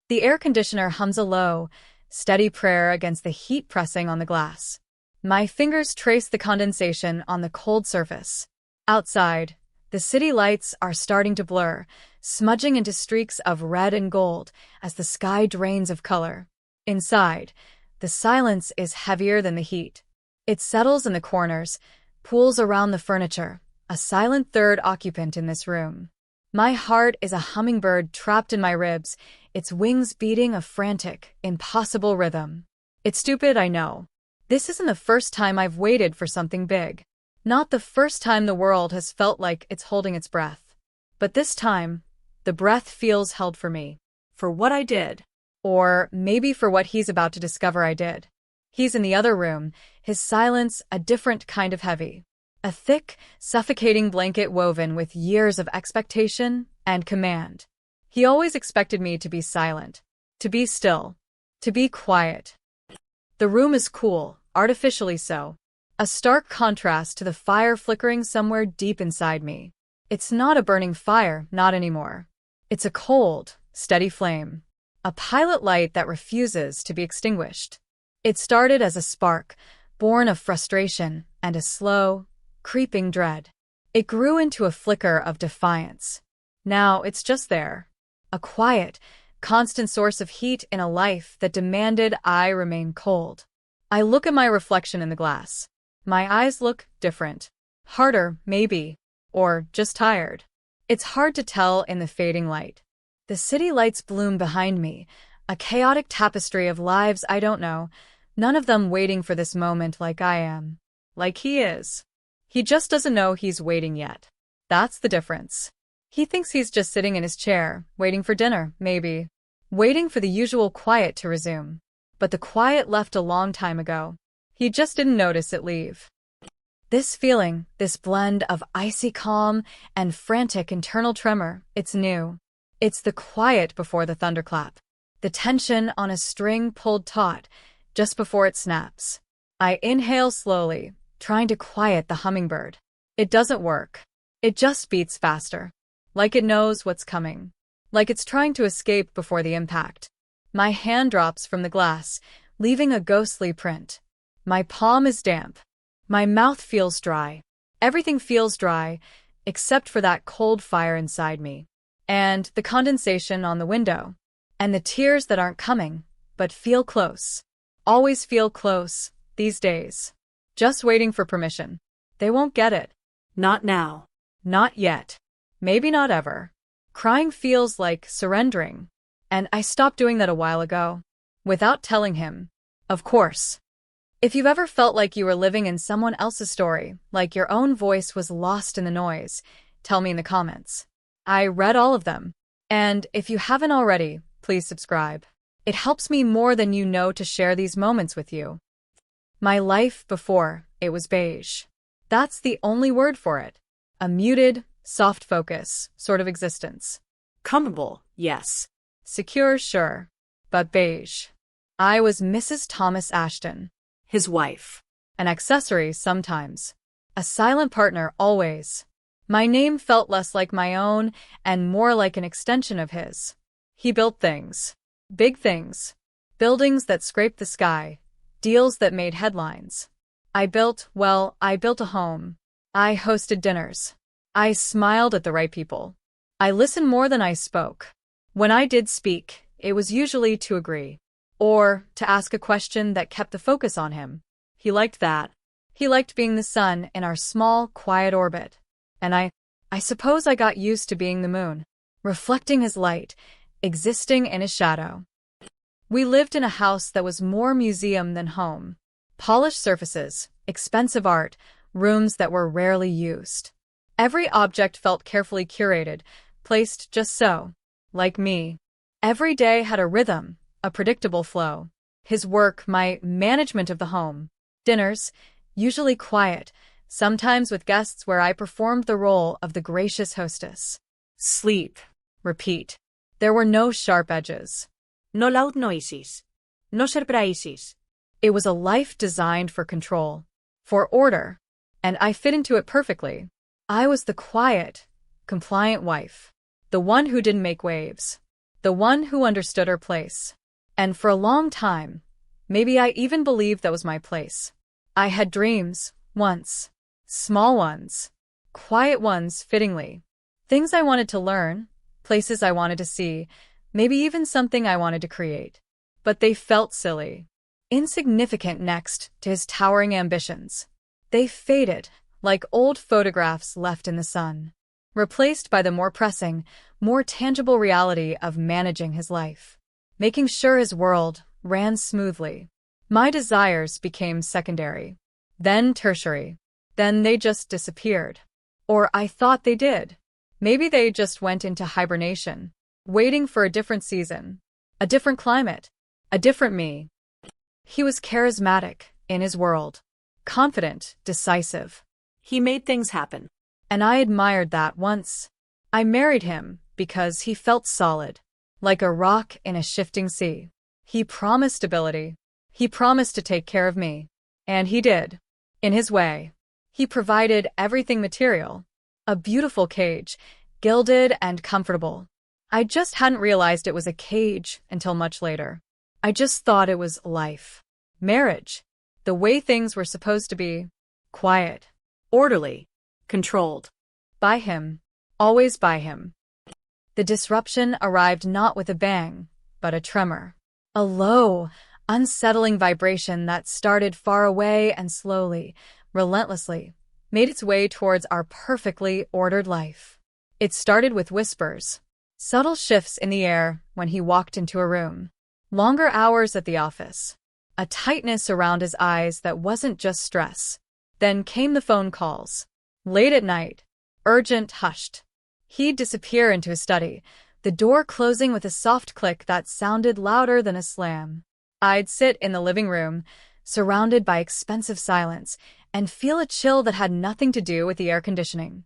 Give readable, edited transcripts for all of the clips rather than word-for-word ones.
The air conditioner hums a low, steady prayer against the heat pressing on the glass. My fingers trace the condensation on the cold surface. Outside, the city lights are starting to blur, smudging into streaks of red and gold as the sky drains of color. Inside, the silence is heavier than the heat. It settles in the corners, pools around the furniture, a silent third occupant in this room. My heart is a hummingbird trapped in my ribs, its wings beating a frantic, impossible rhythm. It's stupid, I know. This isn't the first time I've waited for something big. Not the first time the world has felt like it's holding its breath. But this time, the breath feels held for me. For what I did. Or maybe for what he's about to discover I did. He's in the other room, his silence a different kind of heavy. A thick, suffocating blanket woven with years of expectation and command. He always expected me to be silent, to be still, to be quiet. The room is cool, artificially so. A stark contrast to the fire flickering somewhere deep inside me. It's not a burning fire, not anymore. It's a cold, steady flame. A pilot light that refuses to be extinguished. It started as a spark, born of frustration and a slow, creeping dread. It grew into a flicker of defiance. Now it's just there. A quiet, constant source of heat in a life that demanded I remain cold. I look at my reflection in the glass. My eyes look different. Harder, maybe. Or just tired. It's hard to tell in the fading light. The city lights bloom behind me, a chaotic tapestry of lives I don't know, none of them waiting for this moment like I am. Like he is. He just doesn't know he's waiting yet. That's the difference. He thinks he's just sitting in his chair, waiting for dinner, maybe. Waiting for the usual quiet to resume. But the quiet left a long time ago. He just didn't notice it leave. This feeling, this blend of icy calm and frantic internal tremor, it's new. It's the quiet before the thunderclap. The tension on a string pulled taut, just before it snaps. I inhale slowly, trying to quiet the hummingbird. It doesn't work. It just beats faster. Like it knows what's coming. Like it's trying to escape before the impact. My hand drops from the glass, leaving a ghostly print. My palm is damp. My mouth feels dry. Everything feels dry, except for that cold fire inside me. And the condensation on the window. And the tears that aren't coming, but feel close. Always feel close, these days. Just waiting for permission. They won't get it. Not now. Not yet. Maybe not ever. Crying feels like surrendering. And I stopped doing that a while ago. Without telling him. Of course. If you've ever felt like you were living in someone else's story, like your own voice was lost in the noise, tell me in the comments. I read all of them. And if you haven't already, please subscribe. It helps me more than you know to share these moments with you. My life before, it was beige. That's the only word for it. A muted, soft focus, sort of existence. Comfortable, yes. Secure, sure. But beige. I was Mrs. Thomas Ashton. His wife. An accessory sometimes. A silent partner always. My name felt less like my own and more like an extension of his. He built things. Big things. Buildings that scraped the sky. Deals that made headlines. I built a home. I hosted dinners. I smiled at the right people. I listened more than I spoke. When I did speak, it was usually to agree. Or to ask a question that kept the focus on him. He liked that. He liked being the sun in our small, quiet orbit. And I suppose I got used to being the moon, reflecting his light, existing in his shadow. We lived in a house that was more museum than home. Polished surfaces, expensive art, rooms that were rarely used. Every object felt carefully curated, placed just so, like me. Every day had a rhythm, a predictable flow. His work, my management of the home. Dinners, usually quiet, sometimes with guests where I performed the role of the gracious hostess. Sleep. Repeat. There were no sharp edges. No loud noises. No surprises. It was a life designed for control, for order, and I fit into it perfectly. I was the quiet, compliant wife. The one who didn't make waves. The the one who understood her place. And for a long time, maybe I even believed that was my place. I had dreams, once. Small ones. Quiet ones, fittingly. Things I wanted to learn, places I wanted to see, maybe even something I wanted to create. But they felt silly. Insignificant next to his towering ambitions. They faded, like old photographs left in the sun, replaced by the more pressing, more tangible reality of managing his life, making sure his world ran smoothly. My desires became secondary, then tertiary, then they just disappeared. Or I thought they did. Maybe they just went into hibernation, waiting for a different season, a different climate, a different me. He was charismatic in his world, confident, decisive. He made things happen. And I admired that once. I married him because he felt solid, like a rock in a shifting sea. He promised stability. He promised to take care of me. And he did. In his way. He provided everything material. A beautiful cage, gilded and comfortable. I just hadn't realized it was a cage until much later. I just thought it was life. Marriage. The way things were supposed to be. Quiet. Orderly. Controlled. By him. Always by him. The disruption arrived not with a bang, but a tremor. A low, unsettling vibration that started far away and slowly, relentlessly, made its way towards our perfectly ordered life. It started with whispers. Subtle shifts in the air when he walked into a room. Longer hours at the office. A tightness around his eyes that wasn't just stress. Then came the phone calls. Late at night. Urgent, hushed. He'd disappear into his study, the door closing with a soft click that sounded louder than a slam. I'd sit in the living room, surrounded by expensive silence, and feel a chill that had nothing to do with the air conditioning.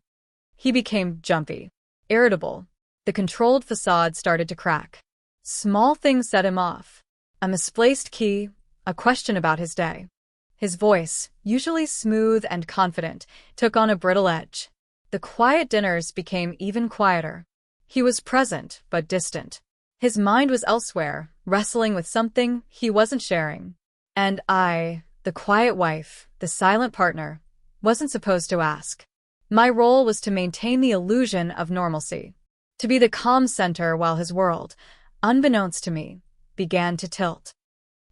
He became jumpy, irritable. The controlled facade started to crack. Small things set him off. A misplaced key, a question about his day. His voice, usually smooth and confident, took on a brittle edge. The quiet dinners became even quieter. He was present, but distant. His mind was elsewhere, wrestling with something he wasn't sharing. And I, the quiet wife, the silent partner, wasn't supposed to ask. My role was to maintain the illusion of normalcy. To be the calm center while his world, unbeknownst to me, began to tilt.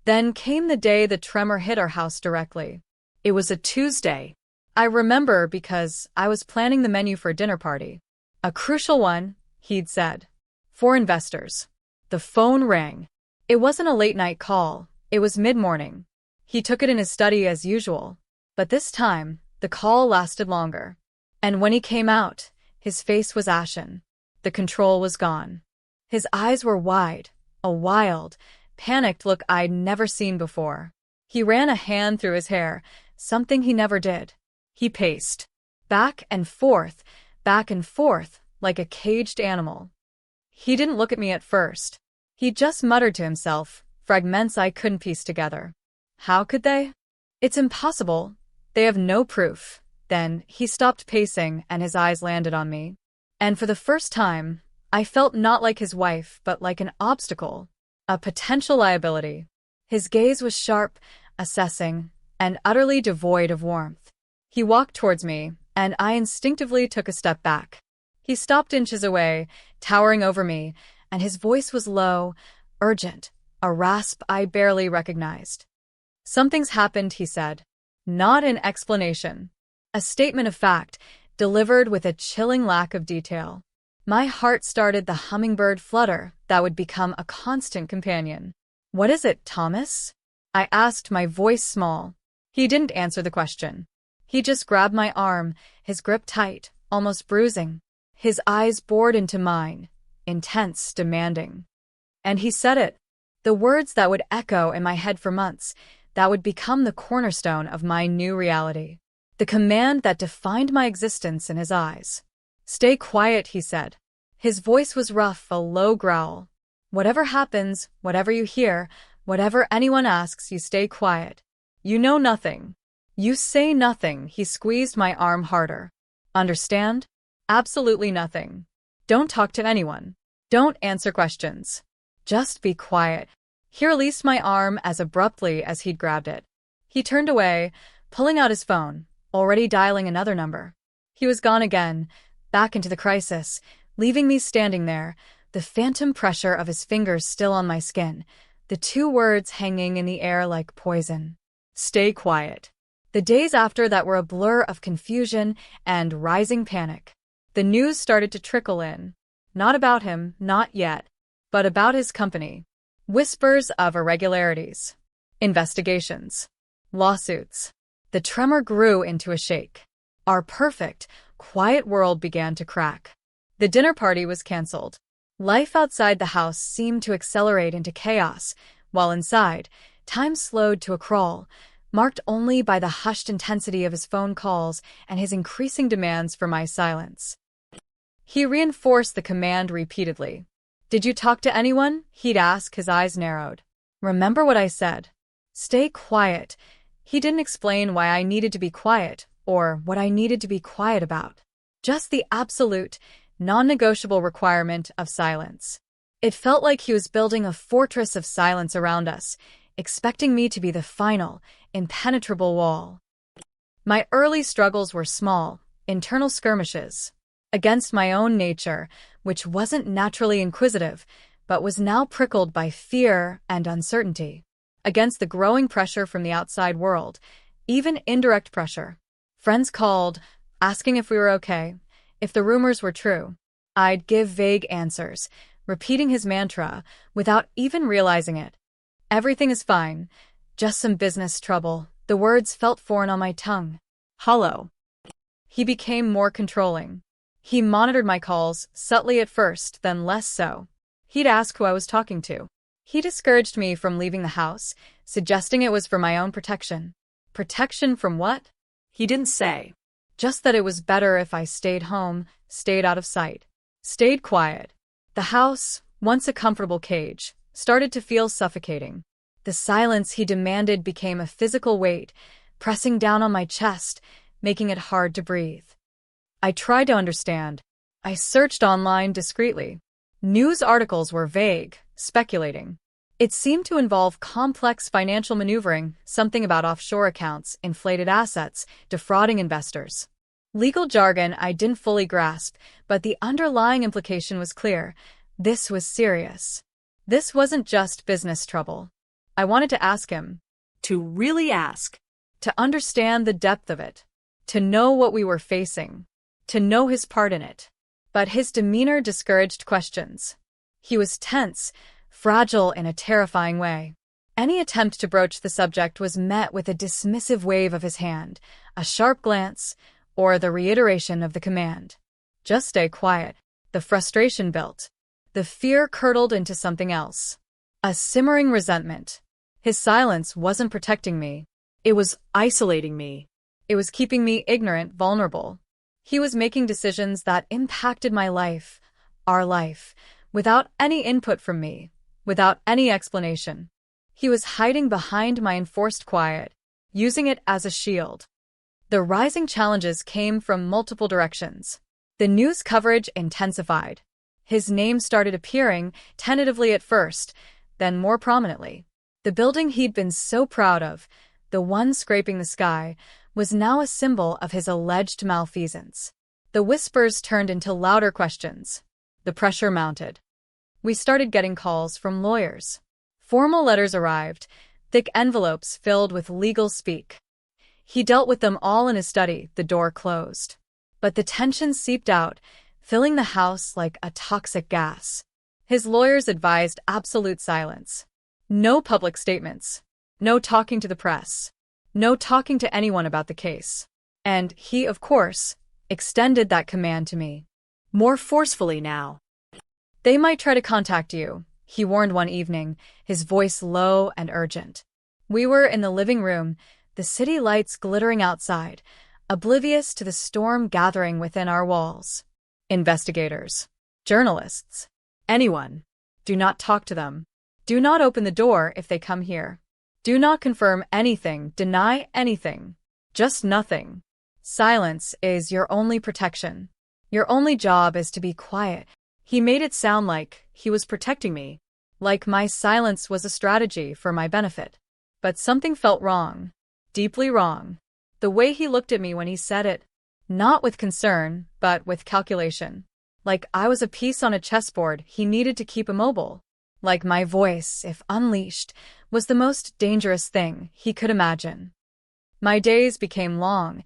Then came the day the tremor hit our house directly. It was a Tuesday. I remember because I was planning the menu for a dinner party. A crucial one, he'd said. For investors. The phone rang. It wasn't a late-night call. It was mid-morning. He took it in his study as usual. But this time, the call lasted longer. And when he came out, his face was ashen. The control was gone. His eyes were wide, a wild, panicked look I'd never seen before. He ran a hand through his hair, something he never did. He paced, back and forth, like a caged animal. He didn't look at me at first. He just muttered to himself, fragments I couldn't piece together. How could they? It's impossible. They have no proof. Then he stopped pacing and his eyes landed on me. And for the first time, I felt not like his wife, but like an obstacle, a potential liability. His gaze was sharp, assessing, and utterly devoid of warmth. He walked towards me, and I instinctively took a step back. He stopped inches away, towering over me, and his voice was low, urgent, a rasp I barely recognized. Something's happened, he said. Not an explanation. A statement of fact, delivered with a chilling lack of detail. My heart started the hummingbird flutter that would become a constant companion. What is it, Thomas? I asked, my voice small. He didn't answer the question. He just grabbed my arm, his grip tight, almost bruising. His eyes bored into mine, intense, demanding. And he said it. The words that would echo in my head for months, that would become the cornerstone of my new reality. The command that defined my existence in his eyes. Stay quiet, he said. His voice was rough, a low growl. Whatever happens, whatever you hear, whatever anyone asks, you stay quiet. You know nothing. You say nothing. He squeezed my arm harder. Understand? Absolutely nothing. Don't talk to anyone. Don't answer questions. Just be quiet. He released my arm as abruptly as he'd grabbed it. He turned away, pulling out his phone, already dialing another number. He was gone again, back into the crisis, leaving me standing there, the phantom pressure of his fingers still on my skin, the two words hanging in the air like poison. Stay quiet. The days after that were a blur of confusion and rising panic. The news started to trickle in. Not about him, not yet, but about his company. Whispers of irregularities. Investigations. Lawsuits. The tremor grew into a shake. Our perfect, quiet world began to crack. The dinner party was canceled. Life outside the house seemed to accelerate into chaos, while inside, time slowed to a crawl, marked only by the hushed intensity of his phone calls and his increasing demands for my silence. He reinforced the command repeatedly. "Did you talk to anyone?" he'd ask, his eyes narrowed. "Remember what I said. Stay quiet." He didn't explain why I needed to be quiet, or what I needed to be quiet about. Just the absolute, non-negotiable requirement of silence. It felt like he was building a fortress of silence around us, expecting me to be the final, impenetrable wall. My early struggles were small, internal skirmishes. Against my own nature, which wasn't naturally inquisitive, but was now prickled by fear and uncertainty. Against the growing pressure from the outside world, even indirect pressure. Friends called, asking if we were okay, if the rumors were true. I'd give vague answers, repeating his mantra, without even realizing it. "Everything is fine. Just some business trouble." The words felt foreign on my tongue. Hollow. He became more controlling. He monitored my calls, subtly at first, then less so. He'd ask who I was talking to. He discouraged me from leaving the house, suggesting it was for my own protection. Protection from what? He didn't say. Just that it was better if I stayed home, stayed out of sight, stayed quiet. The house, once a comfortable cage, started to feel suffocating. The silence he demanded became a physical weight, pressing down on my chest, making it hard to breathe. I tried to understand. I searched online discreetly. News articles were vague, speculating. It seemed to involve complex financial maneuvering, something about offshore accounts, inflated assets, defrauding investors. Legal jargon I didn't fully grasp, but the underlying implication was clear. This was serious. This wasn't just business trouble. I wanted to ask him. To really ask. To understand the depth of it. To know what we were facing. To know his part in it. But his demeanor discouraged questions. He was tense, fragile in a terrifying way. Any attempt to broach the subject was met with a dismissive wave of his hand, a sharp glance, or the reiteration of the command. Just stay quiet. The frustration built. The fear curdled into something else. A simmering resentment. His silence wasn't protecting me. It was isolating me. It was keeping me ignorant, vulnerable. He was making decisions that impacted my life, our life, without any input from me, without any explanation. He was hiding behind my enforced quiet, using it as a shield. The rising challenges came from multiple directions. The news coverage intensified. His name started appearing, tentatively at first, then more prominently. The building he'd been so proud of, the one scraping the sky, was now a symbol of his alleged malfeasance. The whispers turned into louder questions. The pressure mounted. We started getting calls from lawyers. Formal letters arrived, thick envelopes filled with legal speak. He dealt with them all in his study, the door closed. But the tension seeped out, filling the house like a toxic gas. His lawyers advised absolute silence. No public statements. No talking to the press. No talking to anyone about the case. And he, of course, extended that command to me. More forcefully now. "They might try to contact you," he warned one evening, his voice low and urgent. We were in the living room, the city lights glittering outside, oblivious to the storm gathering within our walls. Investigators. Journalists. Anyone. Do not talk to them. Do not open the door if they come here. Do not confirm anything, deny anything. Just nothing. Silence is your only protection. Your only job is to be quiet. He made it sound like he was protecting me, like my silence was a strategy for my benefit. But something felt wrong. Deeply wrong. The way he looked at me when he said it. Not with concern, but with calculation. Like I was a piece on a chessboard he needed to keep immobile. Like my voice, if unleashed, was the most dangerous thing he could imagine. My days became long,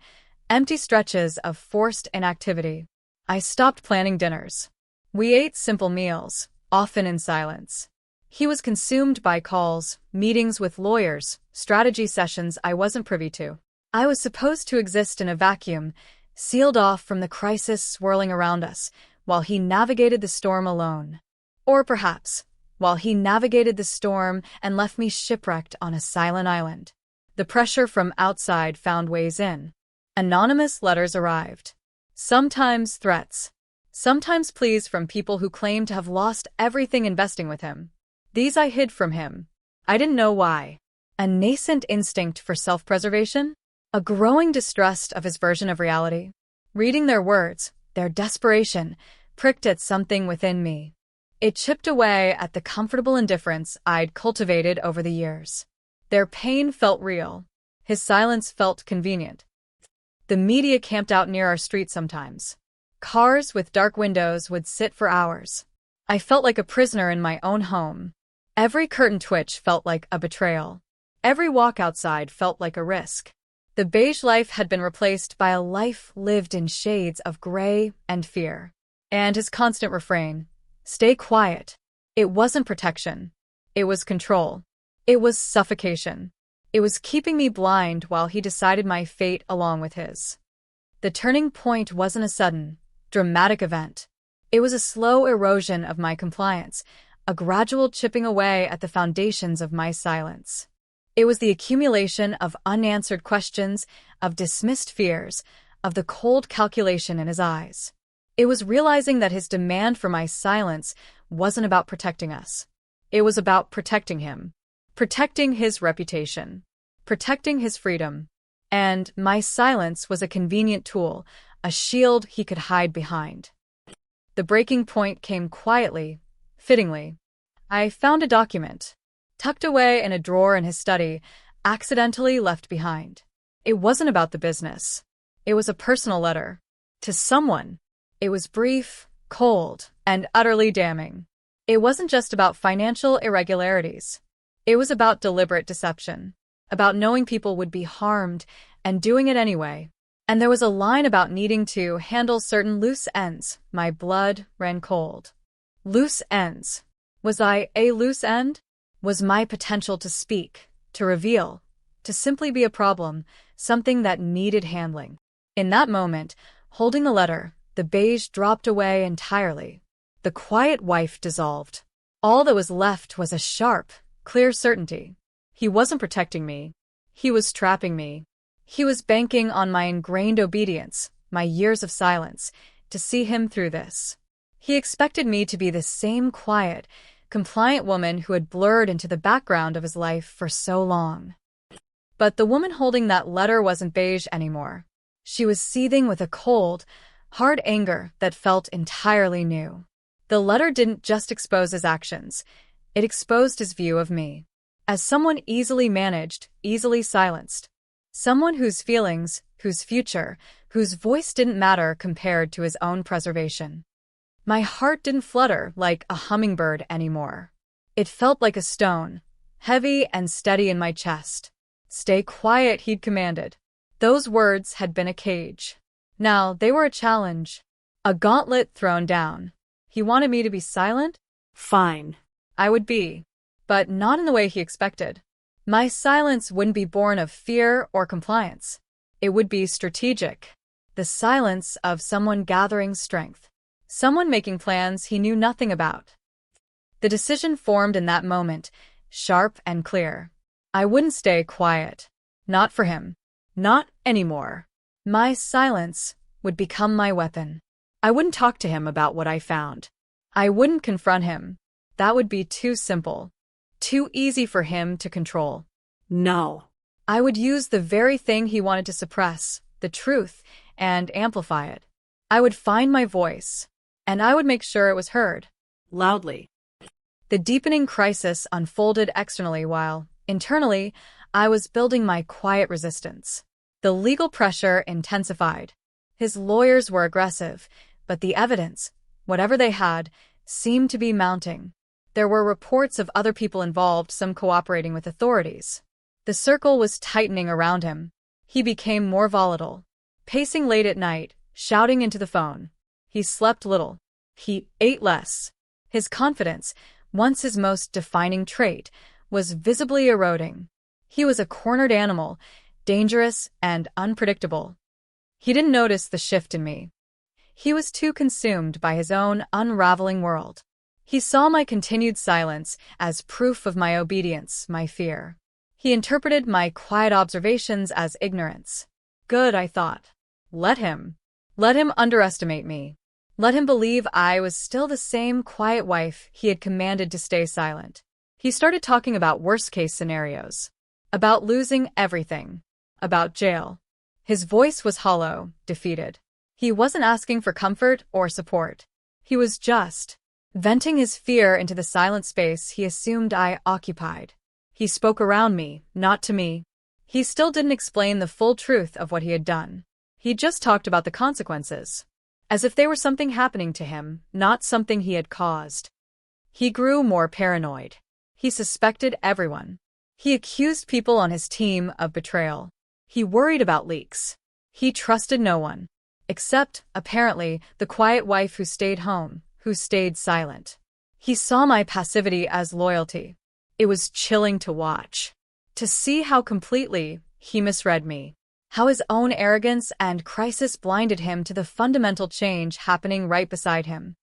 empty stretches of forced inactivity. I stopped planning dinners. We ate simple meals, often in silence. He was consumed by calls, meetings with lawyers, strategy sessions I wasn't privy to. I was supposed to exist in a vacuum, sealed off from the crisis swirling around us, while he navigated the storm alone. Or perhaps, while he navigated the storm and left me shipwrecked on a silent island. The pressure from outside found ways in. Anonymous letters arrived. Sometimes threats. Sometimes pleas from people who claimed to have lost everything investing with him. These I hid from him. I didn't know why. A nascent instinct for self-preservation? A growing distrust of his version of reality? Reading their words, their desperation, pricked at something within me. It chipped away at the comfortable indifference I'd cultivated over the years. Their pain felt real. His silence felt convenient. The media camped out near our street sometimes. Cars with dark windows would sit for hours. I felt like a prisoner in my own home. Every curtain twitch felt like a betrayal. Every walk outside felt like a risk. The beige life had been replaced by a life lived in shades of gray and fear. And his constant refrain, "Stay quiet." It wasn't protection. It was control. It was suffocation. It was keeping me blind while he decided my fate along with his. The turning point wasn't a sudden, dramatic event. It was a slow erosion of my compliance, a gradual chipping away at the foundations of my silence. It was the accumulation of unanswered questions, of dismissed fears, of the cold calculation in his eyes. It was realizing that his demand for my silence wasn't about protecting us. It was about protecting him. Protecting his reputation. Protecting his freedom. And my silence was a convenient tool, a shield he could hide behind. The breaking point came quietly, fittingly. I found a document, tucked away in a drawer in his study, accidentally left behind. It wasn't about the business. It was a personal letter. To someone. It was brief, cold, and utterly damning. It wasn't just about financial irregularities. It was about deliberate deception. About knowing people would be harmed and doing it anyway. And there was a line about needing to handle certain loose ends. My blood ran cold. Loose ends. Was I a loose end? Was my potential to speak, to reveal, to simply be a problem, something that needed handling? In that moment, holding the letter, the beige dropped away entirely. The quiet wife dissolved. All that was left was a sharp, clear certainty. He wasn't protecting me. He was trapping me. He was banking on my ingrained obedience, my years of silence, to see him through this. He expected me to be the same quiet, compliant woman who had blurred into the background of his life for so long. But the woman holding that letter wasn't beige anymore. She was seething with a cold, hard anger that felt entirely new. The letter didn't just expose his actions. It exposed his view of me. As someone easily managed, easily silenced. Someone whose feelings, whose future, whose voice didn't matter compared to his own preservation. My heart didn't flutter like a hummingbird anymore. It felt like a stone, heavy and steady in my chest. "Stay quiet," he'd commanded. Those words had been a cage. Now they were a challenge. A gauntlet thrown down. He wanted me to be silent? Fine. I would be. But not in the way he expected. My silence wouldn't be born of fear or compliance. It would be strategic. The silence of someone gathering strength. Someone making plans he knew nothing about. The decision formed in that moment, sharp and clear. I wouldn't stay quiet. Not for him. Not anymore. My silence would become my weapon. I wouldn't talk to him about what I found. I wouldn't confront him. That would be too simple. Too easy for him to control. No. I would use the very thing he wanted to suppress, the truth, and amplify it. I would find my voice. and I would make sure it was heard. Loudly. The deepening crisis unfolded externally while, internally, I was building my quiet resistance. The legal pressure intensified. His lawyers were aggressive, but the evidence, whatever they had, seemed to be mounting. There were reports of other people involved, some cooperating with authorities. The circle was tightening around him. He became more volatile, pacing late at night, shouting into the phone. He slept little. He ate less. His confidence, once his most defining trait, was visibly eroding. He was a cornered animal, dangerous and unpredictable. He didn't notice the shift in me. He was too consumed by his own unraveling world. He saw my continued silence as proof of my obedience, my fear. He interpreted my quiet observations as ignorance. Good, I thought. Let him. Let him underestimate me. Let him believe I was still the same quiet wife he had commanded to stay silent. He started talking about worst-case scenarios. About losing everything. About jail. His voice was hollow, defeated. He wasn't asking for comfort or support. He was just venting his fear into the silent space he assumed I occupied. He spoke around me, not to me. He still didn't explain the full truth of what he had done. He just talked about the consequences, as if they were something happening to him, not something he had caused. He grew more paranoid. He suspected everyone. He accused people on his team of betrayal. He worried about leaks. He trusted no one, except, apparently, the quiet wife who stayed home, who stayed silent. He saw my passivity as loyalty. It was chilling to watch, to see how completely he misread me, how his own arrogance and crisis blinded him to the fundamental change happening right beside him.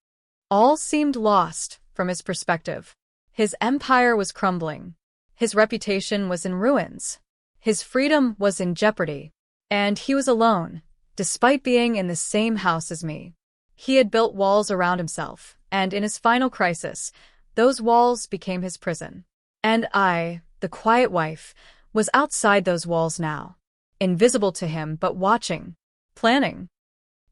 All seemed lost from his perspective. His empire was crumbling. His reputation was in ruins. His freedom was in jeopardy. And he was alone, despite being in the same house as me. He had built walls around himself, and in his final crisis, those walls became his prison. And I, the quiet wife, was outside those walls now, invisible to him but watching, planning.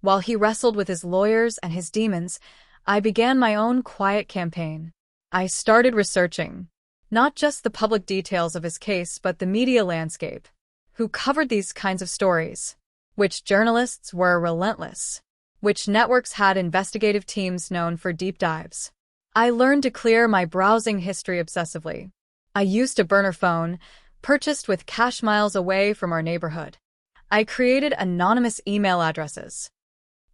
While he wrestled with his lawyers and his demons, I began my own quiet campaign. I started researching, not just the public details of his case but the media landscape. Who covered these kinds of stories? Which journalists were relentless? Which networks had investigative teams known for deep dives? I learned to clear my browsing history obsessively. I used a burner phone, purchased with cash miles away from our neighborhood. I created anonymous email addresses.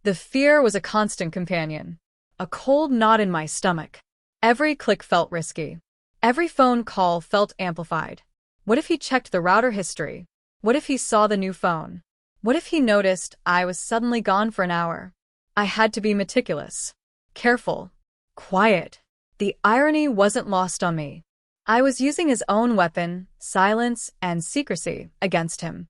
The fear was a constant companion, a cold knot in my stomach. Every click felt risky. Every phone call felt amplified. What if he checked the router history? What if he saw the new phone? What if he noticed I was suddenly gone for an hour? I had to be meticulous, careful, quiet. The irony wasn't lost on me. I was using his own weapon, silence and secrecy, against him.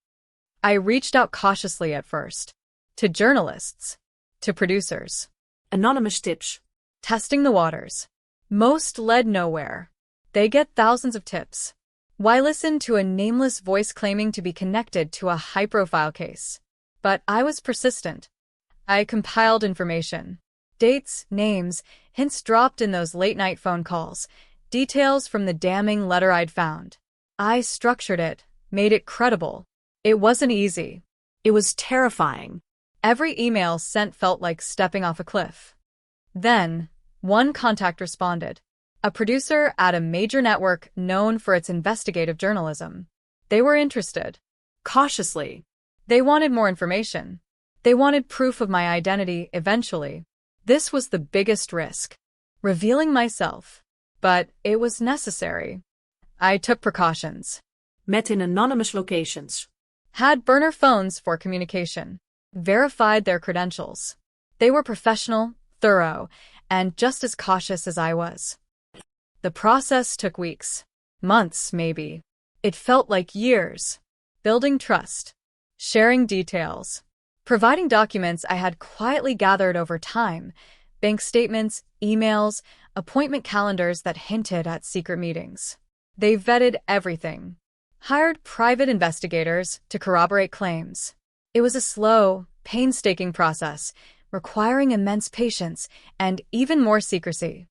I reached out cautiously at first. To journalists. To producers. Anonymous tips. Testing the waters. Most led nowhere. They get thousands of tips. Why listen to a nameless voice claiming to be connected to a high-profile case? But I was persistent. I compiled information. Dates, names, hints dropped in those late-night phone calls, details from the damning letter I'd found. I structured it, made it credible. It wasn't easy. It was terrifying. Every email sent felt like stepping off a cliff. Then, one contact responded. A producer at a major network known for its investigative journalism. They were interested. Cautiously. They wanted more information. They wanted proof of my identity eventually. This was the biggest risk. Revealing myself. But it was necessary. I took precautions. Met in anonymous locations. Had burner phones for communication. Verified their credentials. They were professional, thorough, and just as cautious as I was. The process took weeks. Months, maybe. It felt like years. Building trust. Sharing details. Providing documents I had quietly gathered over time. Bank statements, emails, appointment calendars that hinted at secret meetings. They vetted everything. Hired private investigators to corroborate claims. It was a slow, painstaking process, requiring immense patience and even more secrecy.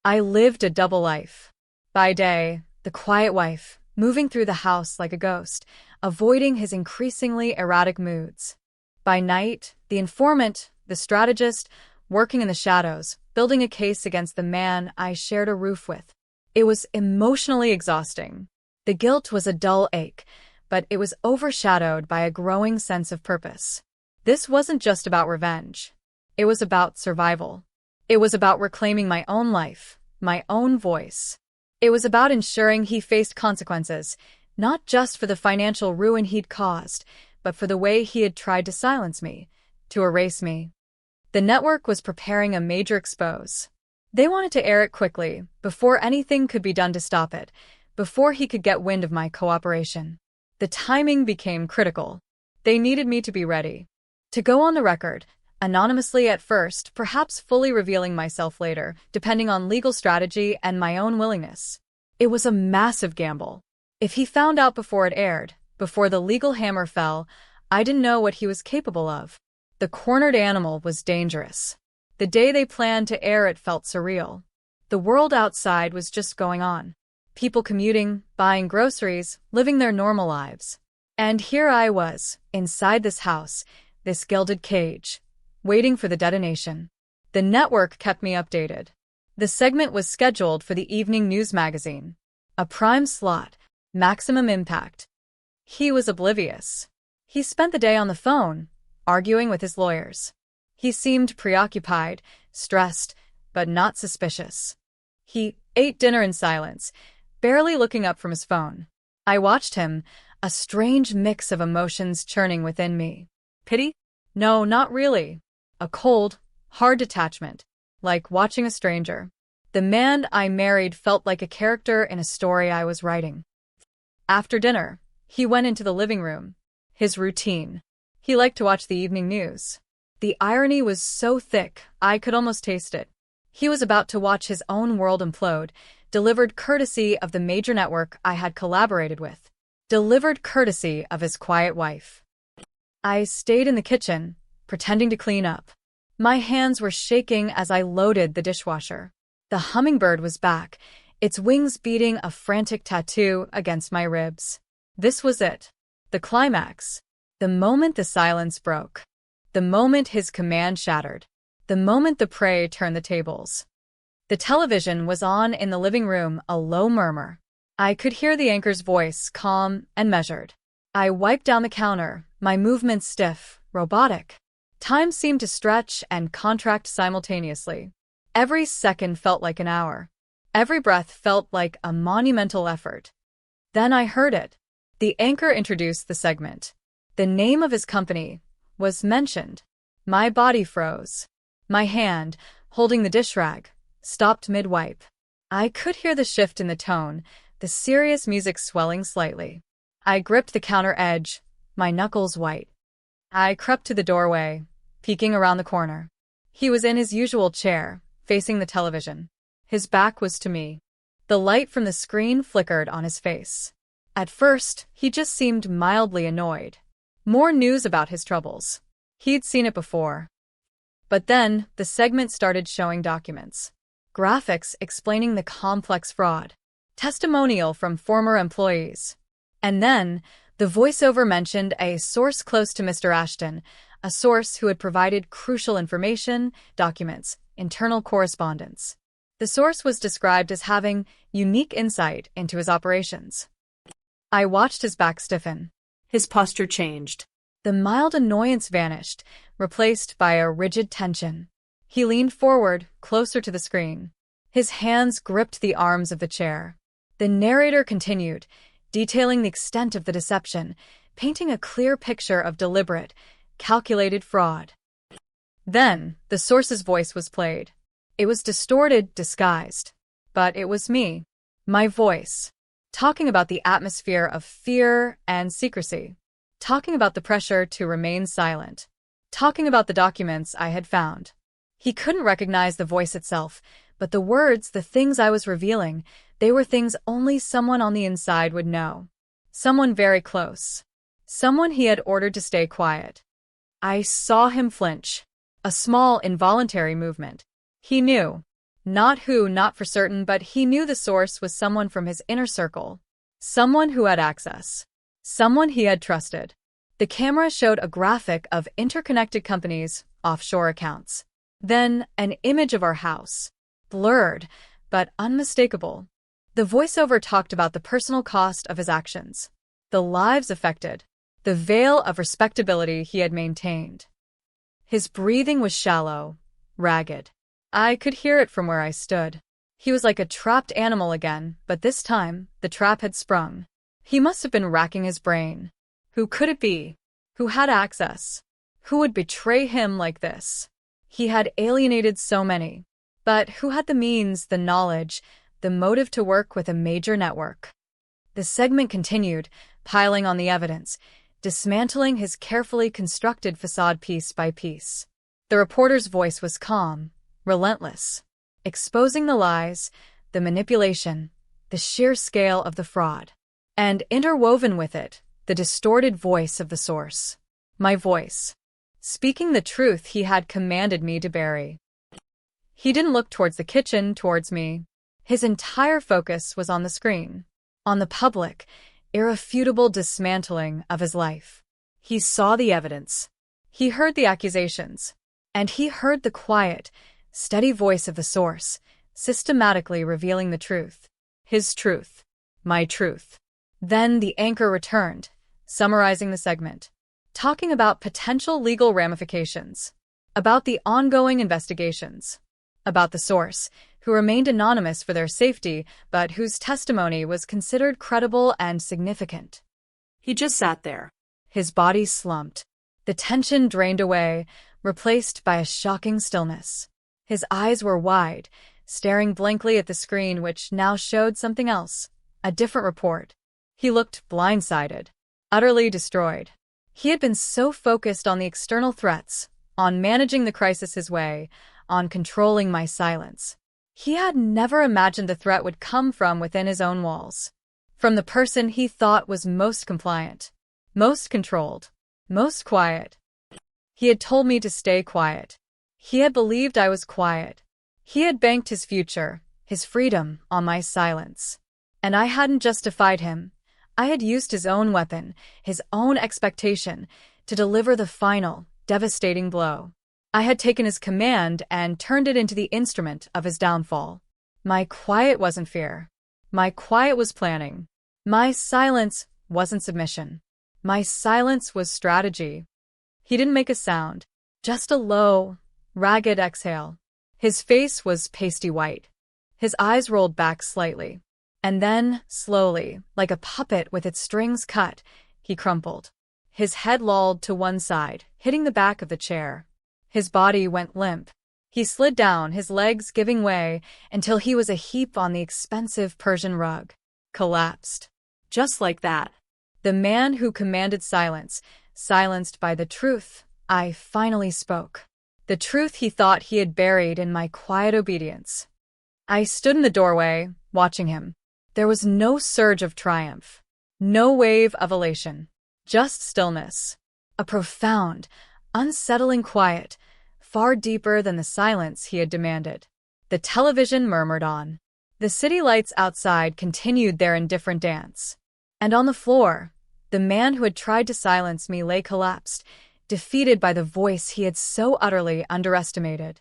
I lived a double life. By day, the quiet wife, moving through the house like a ghost, avoiding his increasingly erratic moods. By night, the informant, the strategist, working in the shadows, building a case against the man I shared a roof with. It was emotionally exhausting. The guilt was a dull ache, but it was overshadowed by a growing sense of purpose. This wasn't just about revenge. It was about survival. It was about reclaiming my own life, my own voice. It was about ensuring he faced consequences, not just for the financial ruin he'd caused, but for the way he had tried to silence me, to erase me. The network was preparing a major expose. They wanted to air it quickly, before anything could be done to stop it, before he could get wind of my cooperation. The timing became critical. They needed me to be ready. To go on the record, anonymously at first, perhaps fully revealing myself later, depending on legal strategy and my own willingness. It was a massive gamble. If he found out before it aired, before the legal hammer fell, I didn't know what he was capable of. The cornered animal was dangerous. The day they planned to air it felt surreal. The world outside was just going on. People commuting, buying groceries, living their normal lives. And here I was, inside this house, this gilded cage, waiting for the detonation. The network kept me updated. The segment was scheduled for the evening news magazine. A prime slot, maximum impact. He was oblivious. He spent the day on the phone, arguing with his lawyers. He seemed preoccupied, stressed, but not suspicious. He ate dinner in silence, barely looking up from his phone. I watched him, a strange mix of emotions churning within me. Pity? No, not really. A cold, hard detachment, like watching a stranger. The man I married felt like a character in a story I was writing. After dinner, he went into the living room. His routine. He liked to watch the evening news. The irony was so thick, I could almost taste it. He was about to watch his own world implode, delivered courtesy of the major network I had collaborated with. Delivered courtesy of his quiet wife. I stayed in the kitchen, pretending to clean up. My hands were shaking as I loaded the dishwasher. The hummingbird was back, its wings beating a frantic tattoo against my ribs. This was it. The climax. The moment the silence broke. The moment his command shattered. The moment the prey turned the tables. The television was on in the living room, a low murmur. I could hear the anchor's voice, calm and measured. I wiped down the counter, my movements stiff, robotic. Time seemed to stretch and contract simultaneously. Every second felt like an hour. Every breath felt like a monumental effort. Then I heard it. The anchor introduced the segment. The name of his company was mentioned. My body froze. My hand, holding the dish rag, stopped mid-wipe. I could hear the shift in the tone, the serious music swelling slightly. I gripped the counter edge, my knuckles white. I crept to the doorway, peeking around the corner. He was in his usual chair, facing the television. His back was to me. The light from the screen flickered on his face. At first, he just seemed mildly annoyed. More news about his troubles. He'd seen it before. But then, the segment started showing documents. Graphics explaining the complex fraud. Testimonial from former employees. And then, the voiceover mentioned a source close to Mr. Ashton, a source who had provided crucial information, documents, internal correspondence. The source was described as having unique insight into his operations. I watched his back stiffen. His posture changed. The mild annoyance vanished, replaced by a rigid tension. He leaned forward, closer to the screen. His hands gripped the arms of the chair. The narrator continued, detailing the extent of the deception, painting a clear picture of deliberate, calculated fraud. Then, the source's voice was played. It was distorted, disguised. But it was me. My voice. Talking about the atmosphere of fear and secrecy. Talking about the pressure to remain silent. Talking about the documents I had found. He couldn't recognize the voice itself, but the words, the things I was revealing, they were things only someone on the inside would know. Someone very close. Someone he had ordered to stay quiet. I saw him flinch. A small, involuntary movement. He knew. Not who, not for certain, but he knew the source was someone from his inner circle. Someone who had access. Someone he had trusted. The camera showed a graphic of interconnected companies, offshore accounts. Then, an image of our house. Blurred, but unmistakable. The voiceover talked about the personal cost of his actions. The lives affected. The veil of respectability he had maintained. His breathing was shallow, ragged. I could hear it from where I stood. He was like a trapped animal again, but this time, the trap had sprung. He must have been racking his brain. Who could it be? Who had access? Who would betray him like this? He had alienated so many. But who had the means, the knowledge, the motive to work with a major network? The segment continued, piling on the evidence, dismantling his carefully constructed facade piece by piece. The reporter's voice was calm, relentless, exposing the lies, the manipulation, the sheer scale of the fraud. And interwoven with it, the distorted voice of the source. My voice. Speaking the truth he had commanded me to bury. He didn't look towards the kitchen, towards me. His entire focus was on the screen. On the public, irrefutable dismantling of his life. He saw the evidence. He heard the accusations. And he heard the quiet, steady voice of the source, systematically revealing the truth. His truth. My truth. Then the anchor returned, summarizing the segment. Talking about potential legal ramifications. About the ongoing investigations. About the source, who remained anonymous for their safety, but whose testimony was considered credible and significant. He just sat there. His body slumped. The tension drained away, replaced by a shocking stillness. His eyes were wide, staring blankly at the screen, which now showed something else, a different report. He looked blindsided, utterly destroyed. He had been so focused on the external threats, on managing the crisis his way, on controlling my silence. He had never imagined the threat would come from within his own walls. From the person he thought was most compliant, most controlled, most quiet. He had told me to stay quiet. He had believed I was quiet. He had banked his future, his freedom, on my silence. And I hadn't justified him. I had used his own weapon, his own expectation, to deliver the final, devastating blow. I had taken his command and turned it into the instrument of his downfall. My quiet wasn't fear. My quiet was planning. My silence wasn't submission. My silence was strategy. He didn't make a sound, just a low, ragged exhale. His face was pasty white. His eyes rolled back slightly. And then, slowly, like a puppet with its strings cut, he crumpled. His head lolled to one side, hitting the back of the chair. His body went limp. He slid down, his legs giving way, until he was a heap on the expensive Persian rug. Collapsed. Just like that. The man who commanded silence, silenced by the truth, I finally spoke. The truth he thought he had buried in my quiet obedience. I stood in the doorway, watching him. There was no surge of triumph, no wave of elation, just stillness. A profound, unsettling quiet, far deeper than the silence he had demanded. The television murmured on. The city lights outside continued their indifferent dance. And on the floor, the man who had tried to silence me lay collapsed, defeated by the voice he had so utterly underestimated.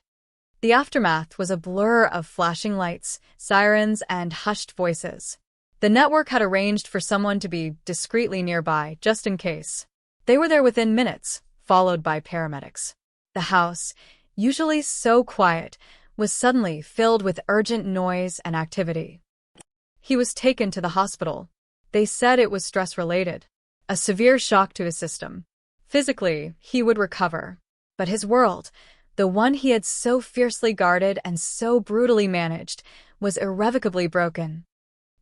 The aftermath was a blur of flashing lights, sirens, and hushed voices. The network had arranged for someone to be discreetly nearby, just in case. They were there within minutes, followed by paramedics. The house, usually so quiet, was suddenly filled with urgent noise and activity. He was taken to the hospital. They said it was stress-related, a severe shock to his system. Physically, he would recover. But his world, the one he had so fiercely guarded and so brutally managed, was irrevocably broken.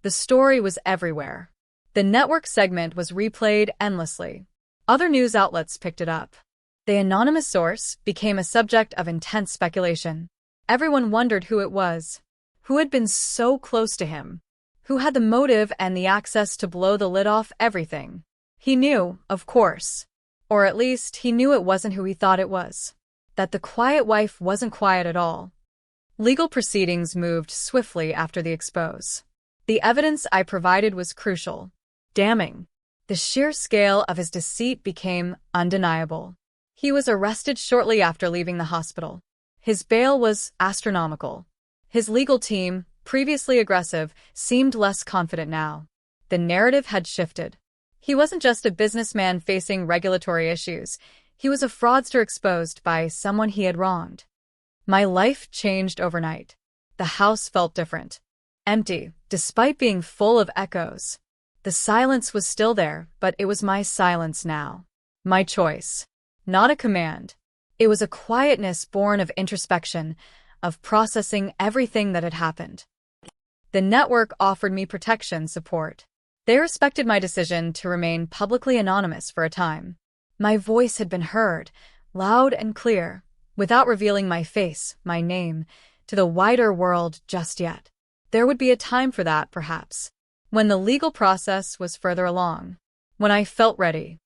The story was everywhere. The network segment was replayed endlessly. Other news outlets picked it up. The anonymous source became a subject of intense speculation. Everyone wondered who it was. Who had been so close to him? Who had the motive and the access to blow the lid off everything? He knew, of course. Or at least, he knew it wasn't who he thought it was. that the quiet wife wasn't quiet at all. Legal proceedings moved swiftly after the expose. The evidence I provided was crucial, damning. The sheer scale of his deceit became undeniable. He was arrested shortly after leaving the hospital. His bail was astronomical. His legal team, previously aggressive, seemed less confident now. The narrative had shifted. He wasn't just a businessman facing regulatory issues. He was a fraudster exposed by someone he had wronged. My life changed overnight. The house felt different. Empty, despite being full of echoes. The silence was still there, but it was my silence now. My choice. Not a command. It was a quietness born of introspection, of processing everything that had happened. The network offered me protection, support. They respected my decision to remain publicly anonymous for a time. My voice had been heard, loud and clear, without revealing my face, my name, to the wider world just yet. There would be a time for that, perhaps, when the legal process was further along, when I felt ready.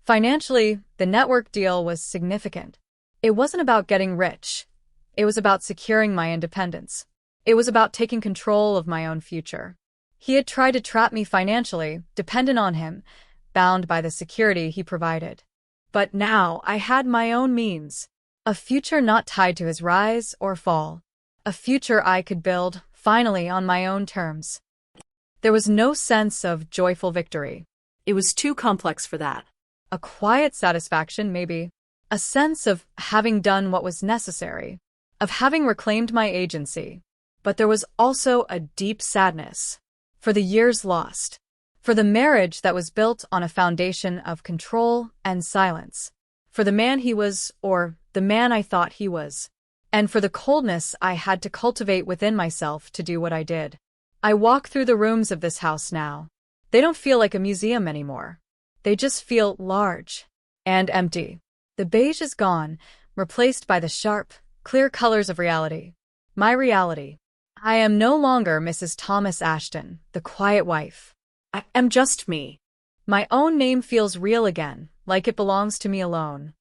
Financially, the network deal was significant. It wasn't about getting rich. It was about securing my independence. It was about taking control of my own future. He had tried to trap me financially, dependent on him, bound by the security he provided. But now I had my own means. A future not tied to his rise or fall. A future I could build, finally, on my own terms. There was no sense of joyful victory. It was too complex for that. A quiet satisfaction, maybe. A sense of having done what was necessary. Of having reclaimed my agency. But there was also a deep sadness. For the years lost. For the marriage that was built on a foundation of control and silence. For the man he was, or the man I thought he was. And for the coldness I had to cultivate within myself to do what I did. I walk through the rooms of this house now. They don't feel like a museum anymore. They just feel large and empty. The beige is gone, replaced by the sharp, clear colors of reality. My reality. I am no longer Mrs. Thomas Ashton, the quiet wife. I am just me. My own name feels real again, like it belongs to me alone.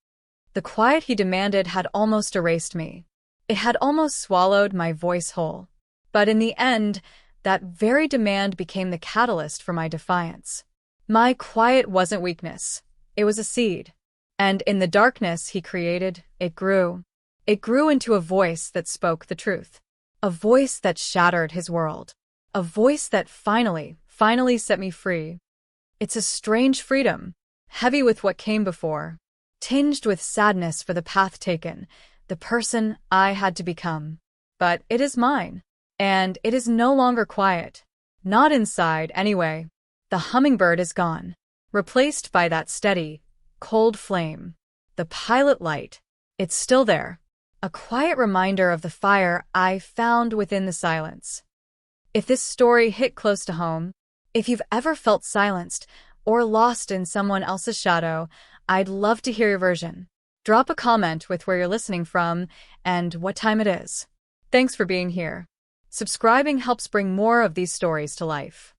The quiet he demanded had almost erased me. It had almost swallowed my voice whole. But in the end, that very demand became the catalyst for my defiance. My quiet wasn't weakness. It was a seed. And in the darkness he created, it grew. It grew into a voice that spoke the truth. A voice that shattered his world. A voice that finally set me free. It's a strange freedom, heavy with what came before, tinged with sadness for the path taken, the person I had to become. But it is mine. And it is no longer quiet. Not inside, anyway. The hummingbird is gone, replaced by that steady, cold flame. The pilot light. It's still there. A quiet reminder of the fire I found within the silence. If this story hit close to home, if you've ever felt silenced or lost in someone else's shadow, I'd love to hear your version. Drop a comment with where you're listening from and what time it is. Thanks for being here. Subscribing helps bring more of these stories to life.